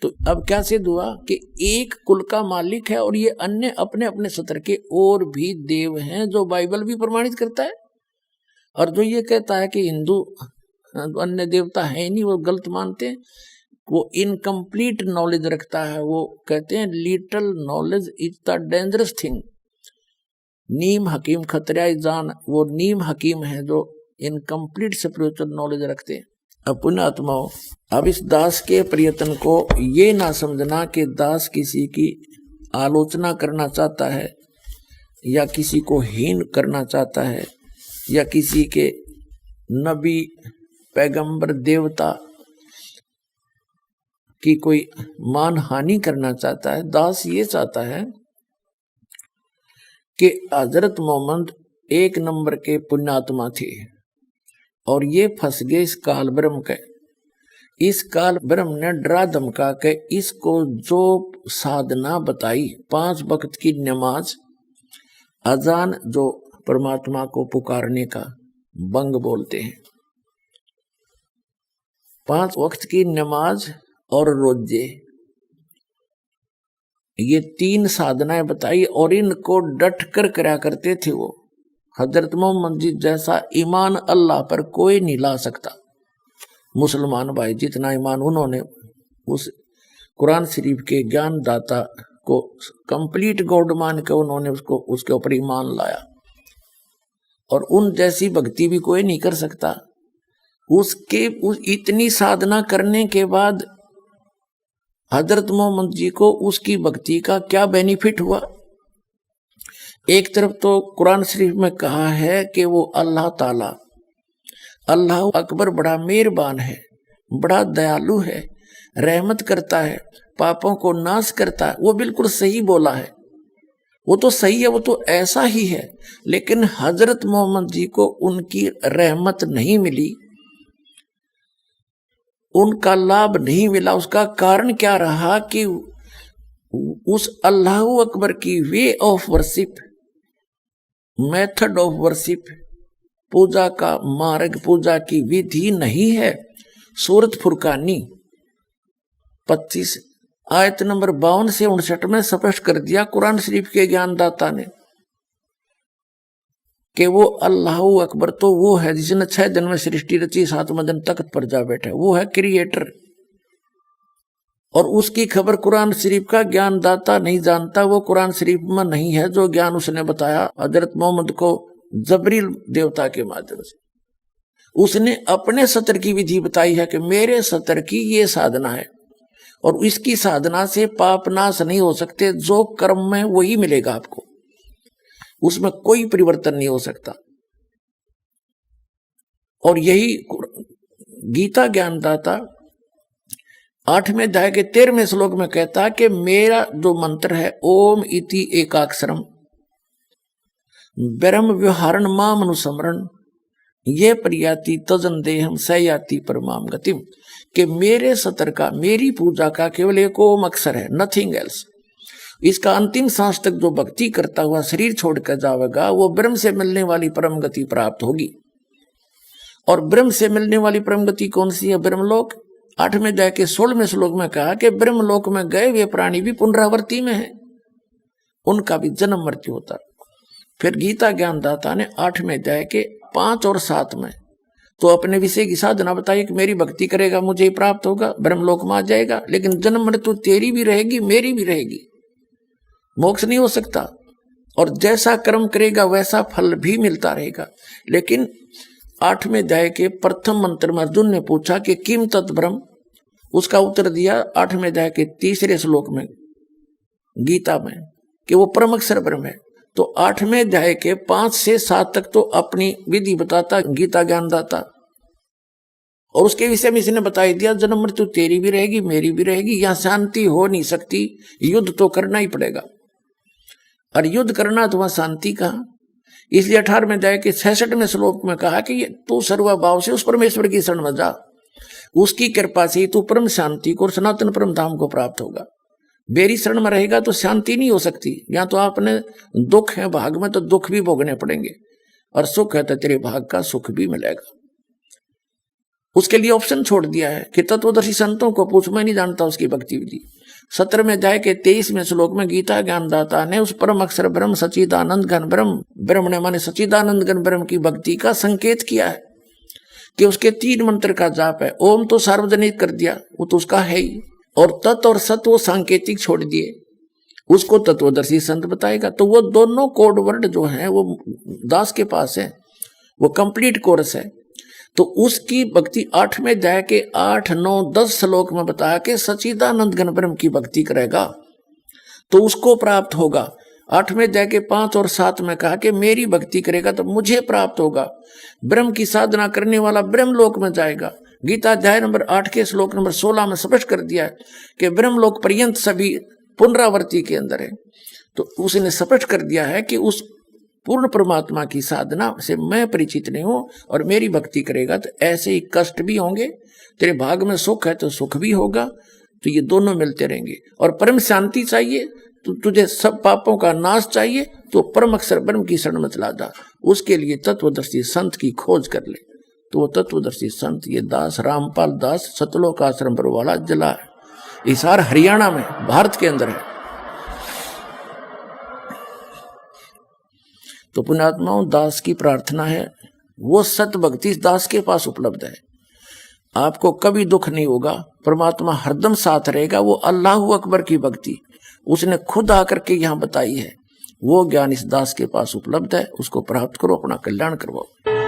तो अब क्या सिद्ध हुआ कि एक कुल का मालिक है और ये अन्य अपने अपने सत्र के और भी देव हैं, जो बाइबल भी प्रमाणित करता है। और जो ये कहता है कि हिंदू अन्य देवता है नहीं, वो गलत मानते हैं, वो इनकम्प्लीट नॉलेज रखता है। वो कहते हैं little knowledge is the dangerous thing. नीम हकीम खतरा जान, वो नीम हकीम है जो इनकम्प्लीट स्पिरिचुअल नॉलेज रखते हैं। अब पुण्यात्माओं, अब इस दास के प्रयत्न को ये ना समझना कि दास किसी की आलोचना करना चाहता है या किसी को हीन करना चाहता है या किसी के नबी पैगंबर देवता की कोई मान हानि करना चाहता है। दास ये चाहता है कि हजरत मोहम्मद एक नंबर के पुण्यात्मा थे और ये फंस गए इस काल ब्रह्म के। इस काल ब्रह्म ने डरा धमका के इसको जो साधना बताई, 5 वक्त की नमाज, अजान जो परमात्मा को पुकारने का बंग बोलते हैं, 5 वक्त की नमाज और रोजे, ये 3 साधनाएं बताई और इनको डट कर करा करते थे वो। हजरत मोहम्मद जी जैसा ईमान अल्लाह पर कोई नहीं ला सकता। मुसलमान भाई जितना ईमान उन्होंने उस कुरान शरीफ के ज्ञान दाता को कंप्लीट गॉड मान के उन्होंने उसको उसके ऊपर ईमान लाया, और उन जैसी भक्ति भी कोई नहीं कर सकता। उसके इतनी साधना करने के बाद हजरत मोहम्मद जी को उसकी भक्ति का क्या बेनिफिट हुआ? एक तरफ तो कुरान शरीफ में कहा है कि वो अल्लाह ताला, अल्लाह अकबर बड़ा मेहरबान है, बड़ा दयालु है, रहमत करता है, पापों को नाश करता है। वो बिल्कुल सही बोला है, वो तो सही है, वो तो ऐसा ही है। लेकिन हजरत मोहम्मद जी को उनकी रहमत नहीं मिली, उनका लाभ नहीं मिला। उसका कारण क्या रहा कि उस अल्लाह अकबर की way of worship, method of worship, पूजा का मार्ग, पूजा की विधि नहीं है। सूरत फुरकानी 25 आयत नंबर 52 से 59 में स्पष्ट कर दिया कुरान शरीफ के ज्ञानदाता ने कि वो अल्लाह अकबर तो वो है जिसने 6 दिन में सृष्टि रची, 7वें दिन तख्त पर जा बैठे, वो है क्रिएटर। और उसकी खबर कुरान शरीफ का ज्ञानदाता नहीं जानता, वो कुरान शरीफ में नहीं है जो ज्ञान उसने बताया हजरत मोहम्मद को जबरील देवता के माध्यम से। उसने अपने सत्र की विधि बताई है कि मेरे सत्र की ये साधना है और इसकी साधना से पाप नाश नहीं हो सकते, जो कर्म में वही मिलेगा आपको, उसमें कोई परिवर्तन नहीं हो सकता। और यही गीता ज्ञानदाता 8वें अध्याय के 13वें श्लोक में कहता है कि मेरा जो मंत्र है ओम इति एकाक्षरम ब्रह्म व्यवहारण माम अनुस्मरण ये प्रयाति तजन देहम सयाति परमाम गतिम, कि मेरे सत्र का, मेरी पूजा का केवल एक ओम अक्षर है, नथिंग एल्स। इसका अंतिम सांस तक जो भक्ति करता हुआ शरीर छोड़कर जाएगा वो ब्रह्म से मिलने वाली परम गति प्राप्त होगी। और ब्रह्म से मिलने वाली परम गति कौन सी है? ब्रह्मलोक। 8वें अध्याय के 16वें श्लोक में कहा कि ब्रह्मलोक में गए वे प्राणी भी पुनरावृत्ति में है, उनका भी जन्म मृत्यु होता। फिर गीता ज्ञानदाता ने 8वें अध्याय के 5 और 7 में तो अपने विषय की साधना बताई कि मेरी भक्ति करेगा मुझे प्राप्त होगा, ब्रह्मलोक में आ जाएगा, लेकिन जन्म मृत्यु तेरी भी रहेगी मेरी भी रहेगी, मोक्ष नहीं हो सकता। और जैसा कर्म करेगा वैसा फल भी मिलता रहेगा। लेकिन 8वें अध्याय के प्रथम मंत्र में अर्जुन ने पूछा कि किम तत् ब्रह्म, उसका उत्तर दिया 8वें अध्याय के 3रे श्लोक में गीता में कि वो परम अक्षर ब्रह्म है। तो 8वें अध्याय के 5 से 7 तक तो अपनी विधि बताता गीता ज्ञानदाता, और उसके विषय में इसने बता दिया जन्म मृत्यु तेरी भी रहेगी मेरी भी रहेगी, यहां शांति हो नहीं सकती, युद्ध तो करना ही पड़ेगा। और युद्ध करना तो वहां शांति कहां? इसलिए 18वें अध्याय के 66वें श्लोक में कहा कि तू सर्वभाव से उस परमेश्वर की शरण में जा, उसकी कृपा से तू परम शांति को और सनातन परम धाम को प्राप्त होगा। बेरी शरण में रहेगा तो शांति नहीं हो सकती। या तो आपने दुख है भाग में तो दुख भी भोगने पड़ेंगे, और सुख है तो तेरे भाग का सुख भी मिलेगा। उसके लिए ऑप्शन छोड़ दिया है कि तत्वदर्शी संतों को पूछ, मैं नहीं जानता उसकी भक्ति विधि। 17वें अध्याय के 23वें श्लोक में गीता ज्ञानदाता ने उस परम अक्षर ब्रह्म सच्चिदानंद घन ब्रह्म, ब्रह्म ने माने सच्चिदानंद घन ब्रह्म की भक्ति का संकेत किया है कि उसके 3 मंत्र का जाप है। ओम तो सार्वजनिक कर दिया, वो तो उसका है ही, और तत् और सत वो सांकेतिक छोड़ दिए, उसको तत्वदर्शी संत बताएगा। तो वो दोनों कोड वर्ड जो हैं वो दास के पास है, वो कंप्लीट कोर्स है। तो उसकी भक्ति 8वें अध्याय के 8, 9, 10 श्लोक में बताया कि सच्चिदानंद घन ब्रह्म की भक्ति करेगा तो उसको प्राप्त होगा। 8वें अध्याय के 5 और 7 में कहा कि मेरी भक्ति करेगा तो मुझे प्राप्त होगा। ब्रह्म की साधना करने वाला ब्रह्मलोक में जाएगा। गीता अध्याय नंबर 8 के श्लोक नंबर 16 में स्पष्ट कर दिया है कि ब्रह्मलोक पर्यंत सभी पुनरावृत्ति के अंदर है। तो उसने स्पष्ट कर दिया है कि उस पूर्ण परमात्मा की साधना से मैं परिचित नहीं हूं, और मेरी भक्ति करेगा तो ऐसे ही कष्ट भी होंगे, तेरे भाग में सुख है तो सुख भी होगा, तो ये दोनों मिलते रहेंगे। और परम शांति चाहिए तो तुझे सब पापों का नाश चाहिए तो परम अक्षर ब्रह्म की शरण में चला जा। उसके लिए तत्वदर्शी संत की खोज कर ले। तो वो तत्वदर्शी संत ये दास रामपाल दास सतलोक आश्रम पर वाला जिला है, हिसार हरियाणा में, भारत के अंदर है। तो पुण्यात्माओं, दास की प्रार्थना है वो सत भक्ति इस दास के पास उपलब्ध है। आपको कभी दुख नहीं होगा, परमात्मा हरदम साथ रहेगा। वो अल्लाहू अकबर की भक्ति उसने खुद आकर के यहाँ बताई है, वो ज्ञान इस दास के पास उपलब्ध है। उसको प्राप्त करो, अपना कल्याण करवाओ।